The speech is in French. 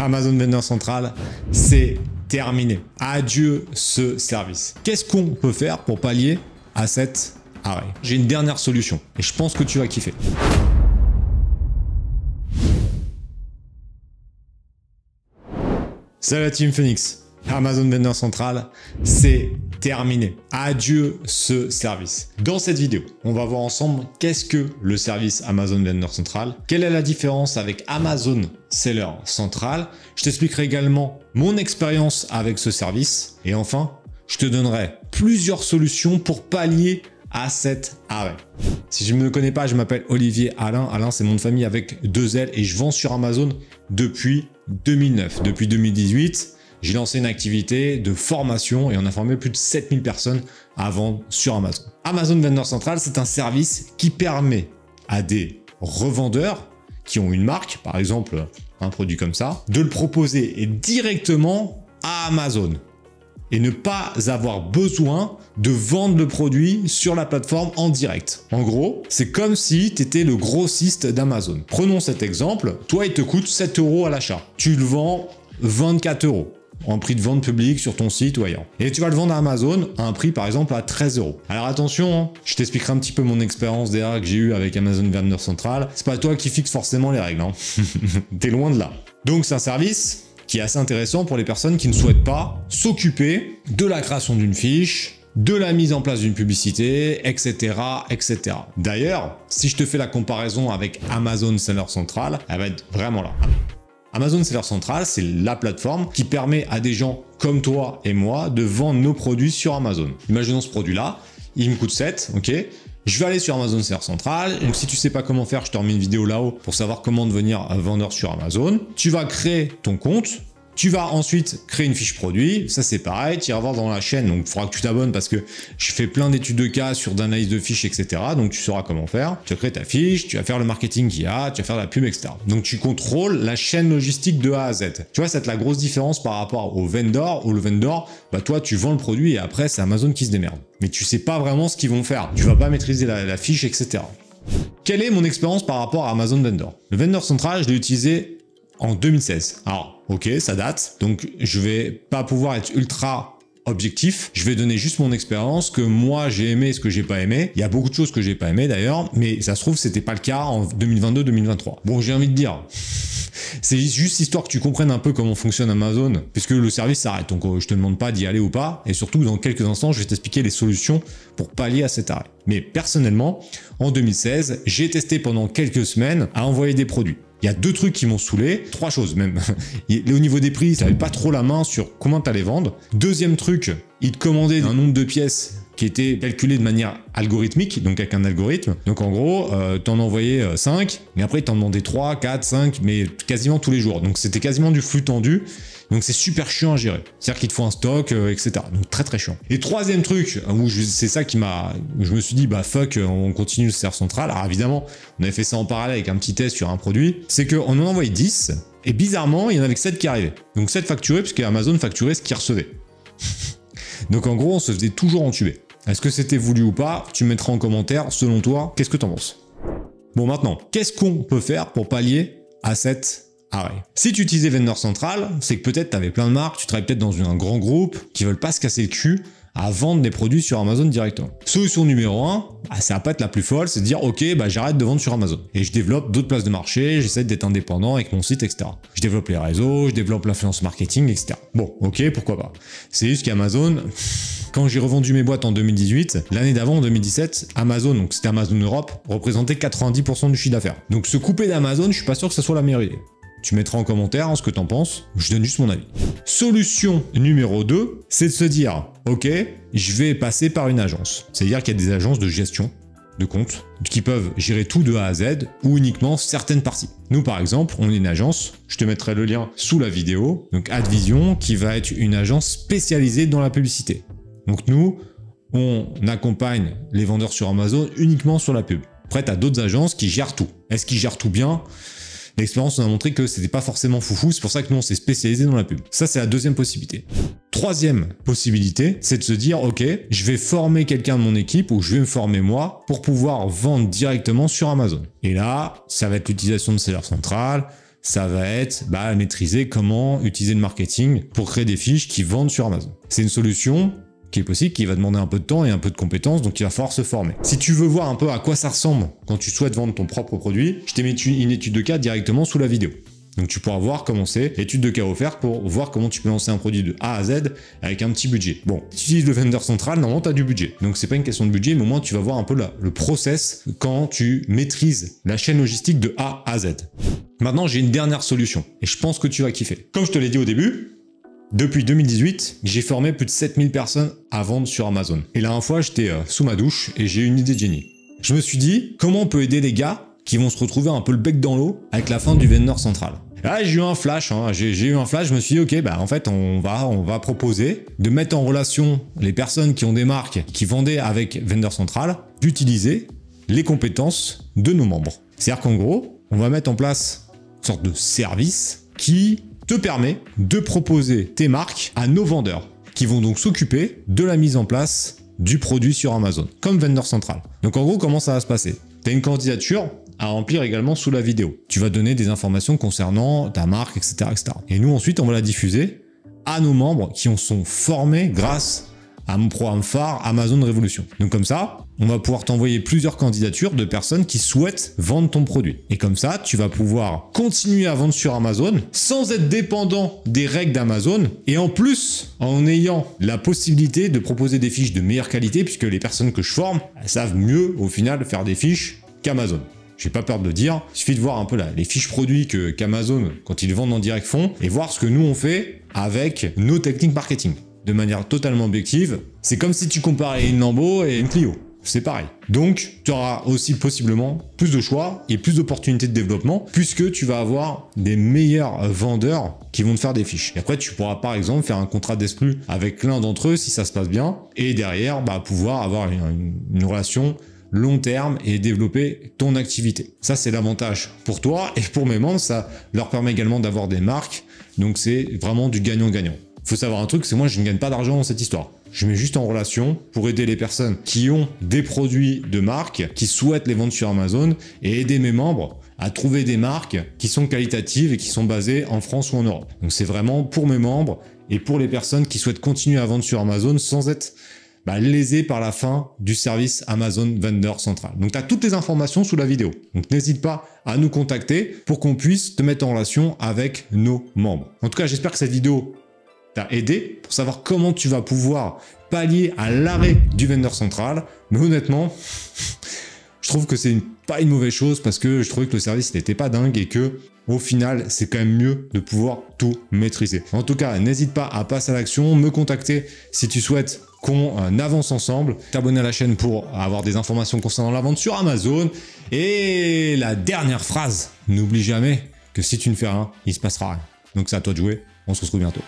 Amazon Vendor Central, c'est terminé. Adieu ce service. Qu'est-ce qu'on peut faire pour pallier à cet arrêt? J'ai une dernière solution et je pense que tu vas kiffer. Salut la Team Phoenix. Amazon Vendor Central, c'est terminé. Adieu ce service. Dans cette vidéo, on va voir ensemble qu'est-ce que le service Amazon Vendor Central, quelle est la différence avec Amazon Seller Central. Je t'expliquerai également mon expérience avec ce service et enfin, je te donnerai plusieurs solutions pour pallier à cet arrêt. Si je ne me connais pas, je m'appelle Olivier Alain. Alain, c'est mon nom de famille avec 2 L et je vends sur Amazon depuis 2009. Depuis 2018, j'ai lancé une activité de formation et on a formé plus de 7000 personnes à vendre sur Amazon. Amazon Vendor Central, c'est un service qui permet à des revendeurs qui ont une marque, par exemple un produit comme ça, de le proposer directement à Amazon et ne pas avoir besoin de vendre le produit sur la plateforme en direct. En gros, c'est comme si tu étais le grossiste d'Amazon. Prenons cet exemple, toi il te coûte 7 € à l'achat. Tu le vends 24 € en prix de vente public sur ton site ou ailleurs. Et tu vas le vendre à Amazon à un prix par exemple à 13 €. Alors attention, je t'expliquerai un petit peu mon expérience derrière que j'ai eu avec Amazon Vendor Central. C'est pas toi qui fixe forcément les règles, hein. T'es loin de là. Donc c'est un service qui est assez intéressant pour les personnes qui ne souhaitent pas s'occuper de la création d'une fiche, de la mise en place d'une publicité, etc., etc. D'ailleurs, si je te fais la comparaison avec Amazon Seller Central, elle va être vraiment là. Amazon Seller Central, c'est la plateforme qui permet à des gens comme toi et moi de vendre nos produits sur Amazon. Imaginons ce produit-là, il me coûte 7, ok ? Je vais aller sur Amazon Seller Central. Donc si tu sais pas comment faire, je te remets une vidéo là-haut pour savoir comment devenir vendeur sur Amazon. Tu vas créer ton compte. Tu vas ensuite créer une fiche produit, ça c'est pareil, tu iras voir dans la chaîne, donc il faudra que tu t'abonnes parce que je fais plein d'études de cas sur d'analyse de fiches, etc. Donc tu sauras comment faire. Tu vas créer ta fiche, tu vas faire le marketing qu'il y a, tu vas faire la pub, etc. Donc tu contrôles la chaîne logistique de A à Z. Tu vois, c'est la grosse différence par rapport au vendor, où le vendor, bah toi tu vends le produit et après c'est Amazon qui se démerde. Mais tu sais pas vraiment ce qu'ils vont faire, tu vas pas maîtriser la fiche, etc. Quelle est mon expérience par rapport à Amazon Vendor? Le Vendor Central, je l'ai utilisé en 2016. Alors, ok, ça date, donc je vais pas pouvoir être ultra objectif. Je vais donner juste mon expérience, que moi j'ai aimé et ce que j'ai pas aimé. Il y a beaucoup de choses que j'ai pas aimé d'ailleurs, mais ça se trouve c'était pas le cas en 2022-2023. Bon, j'ai envie de dire, c'est juste histoire que tu comprennes un peu comment fonctionne Amazon, puisque le service s'arrête. Donc je te demande pas d'y aller ou pas, et surtout dans quelques instants, je vais t'expliquer les solutions pour pallier à cet arrêt. Mais personnellement, en 2016, j'ai testé pendant quelques semaines à envoyer des produits. Il y a 2 trucs qui m'ont saoulé, 3 choses même. Au niveau des prix, tu n'avais pas trop la main sur comment tu allais vendre. Deuxième truc, ils te commandaient un nombre de pièces qui était calculé de manière algorithmique, donc avec un algorithme. Donc en gros, t'en envoyais 5, mais après t'en demandais 3, 4, 5, mais quasiment tous les jours. Donc c'était quasiment du flux tendu. Donc c'est super chiant à gérer. C'est-à-dire qu'il te faut un stock, etc. Donc très très chiant. Et troisième truc, c'est ça qui m'a... Je me suis dit, bah fuck, on continue le serveur central. Alors évidemment, on avait fait ça en parallèle avec un petit test sur un produit. C'est qu'on en envoyait 10, et bizarrement, il y en avait que 7 qui arrivaient. Donc 7 facturés, puisque Amazon facturait ce qu'il recevait. Donc en gros, on se faisait toujours entuber. Est-ce que c'était voulu ou pas? Tu me mettras en commentaire, selon toi, qu'est-ce que t'en penses? Bon maintenant, qu'est-ce qu'on peut faire pour pallier à cet arrêt? Si tu utilisais Vendor Central, c'est que peut-être tu avais plein de marques, tu travailles peut-être dans un grand groupe qui veulent pas se casser le cul à vendre des produits sur Amazon directement. Solution numéro 1, bah, ça va pas être la plus folle, c'est de dire ok, bah, j'arrête de vendre sur Amazon. Et je développe d'autres places de marché, j'essaie d'être indépendant avec mon site, etc. Je développe les réseaux, je développe l'influence marketing, etc. Bon, ok, pourquoi pas. C'est juste qu'Amazon, quand j'ai revendu mes boîtes en 2018, l'année d'avant, en 2017, Amazon, donc c'était Amazon Europe, représentait 90% du chiffre d'affaires. Donc se couper d'Amazon, je suis pas sûr que ce soit la meilleure idée. Tu mettras en commentaire ce que t'en penses, je donne juste mon avis. Solution numéro 2, c'est de se dire, ok, je vais passer par une agence. C'est-à-dire qu'il y a des agences de gestion de compte qui peuvent gérer tout de A à Z ou uniquement certaines parties. Nous par exemple, on est une agence, je te mettrai le lien sous la vidéo, donc Advision, qui va être une agence spécialisée dans la publicité. Donc nous, on accompagne les vendeurs sur Amazon uniquement sur la pub. Après, tu as d'autres agences qui gèrent tout. Est-ce qu'ils gèrent tout bien? L'expérience nous a montré que c'était pas forcément foufou, c'est pour ça que nous on s'est spécialisé dans la pub. Ça c'est la deuxième possibilité. Troisième possibilité, c'est de se dire ok, je vais former quelqu'un de mon équipe ou je vais me former moi pour pouvoir vendre directement sur Amazon. Et là, ça va être l'utilisation de Seller Central, ça va être maîtriser comment utiliser le marketing pour créer des fiches qui vendent sur Amazon. C'est une solution qui est possible, qui va demander un peu de temps et un peu de compétences, donc il va falloir se former. Si tu veux voir un peu à quoi ça ressemble quand tu souhaites vendre ton propre produit, je t'ai mis une étude de cas directement sous la vidéo. Donc tu pourras voir comment c'est, l'étude de cas offerte pour voir comment tu peux lancer un produit de A à Z avec un petit budget. Bon, si tu utilises le vendeur central, normalement tu as du budget. Donc c'est pas une question de budget, mais au moins tu vas voir un peu le process quand tu maîtrises la chaîne logistique de A à Z. Maintenant, j'ai une dernière solution et je pense que tu vas kiffer. Comme je te l'ai dit au début, depuis 2018, j'ai formé plus de 7000 personnes à vendre sur Amazon. Et la dernière fois, j'étais sous ma douche et j'ai eu une idée de génie. Je me suis dit, comment on peut aider les gars qui vont se retrouver un peu le bec dans l'eau avec la fin du vendeur central. Là, j'ai eu un flash, je me suis dit, ok, en fait, on va proposer de mettre en relation les personnes qui ont des marques qui vendaient avec vendeur central, d'utiliser les compétences de nos membres. C'est-à-dire qu'en gros, on va mettre en place une sorte de service qui te permet de proposer tes marques à nos vendeurs, qui vont donc s'occuper de la mise en place du produit sur Amazon, comme vendeur central. Donc en gros, comment ça va se passer? Tu as une candidature à remplir également sous la vidéo. Tu vas donner des informations concernant ta marque, etc., etc. Et nous, ensuite, on va la diffuser à nos membres qui en sont formés grâce à mon programme phare Amazon Révolution. Donc comme ça, on va pouvoir t'envoyer plusieurs candidatures de personnes qui souhaitent vendre ton produit. Et comme ça, tu vas pouvoir continuer à vendre sur Amazon sans être dépendant des règles d'Amazon et en plus, en ayant la possibilité de proposer des fiches de meilleure qualité puisque les personnes que je forme, elles savent mieux au final faire des fiches qu'Amazon. J'ai pas peur de le dire, il suffit de voir un peu les fiches produits qu'Amazon, quand ils vendent en direct, font et voir ce que nous on fait avec nos techniques marketing. De manière totalement objective, c'est comme si tu comparais une Lambo et une Clio. C'est pareil. Donc, tu auras aussi possiblement plus de choix et plus d'opportunités de développement puisque tu vas avoir des meilleurs vendeurs qui vont te faire des fiches. Et après, tu pourras par exemple faire un contrat d'exclus avec l'un d'entre eux si ça se passe bien et derrière, pouvoir avoir une relation long terme et développer ton activité. Ça, c'est l'avantage pour toi et pour mes membres, ça leur permet également d'avoir des marques. Donc, c'est vraiment du gagnant-gagnant. Faut savoir un truc, c'est moi, je ne gagne pas d'argent dans cette histoire. Je mets juste en relation pour aider les personnes qui ont des produits de marque, qui souhaitent les vendre sur Amazon et aider mes membres à trouver des marques qui sont qualitatives et qui sont basées en France ou en Europe. Donc, c'est vraiment pour mes membres et pour les personnes qui souhaitent continuer à vendre sur Amazon sans être lésé par la fin du service Amazon Vendeur Central. Donc, tu as toutes les informations sous la vidéo. Donc, n'hésite pas à nous contacter pour qu'on puisse te mettre en relation avec nos membres. En tout cas, j'espère que cette vidéo t'a aidé pour savoir comment tu vas pouvoir pallier à l'arrêt du vendeur central. Mais honnêtement, je trouve que c'est pas une mauvaise chose parce que je trouvais que le service n'était pas dingue et que au final, c'est quand même mieux de pouvoir tout maîtriser. En tout cas, n'hésite pas à passer à l'action, me contacter si tu souhaites qu'on avance ensemble, t'abonner à la chaîne pour avoir des informations concernant la vente sur Amazon. Et la dernière phrase, n'oublie jamais que si tu ne fais rien, il se passera rien. Donc c'est à toi de jouer, on se retrouve bientôt.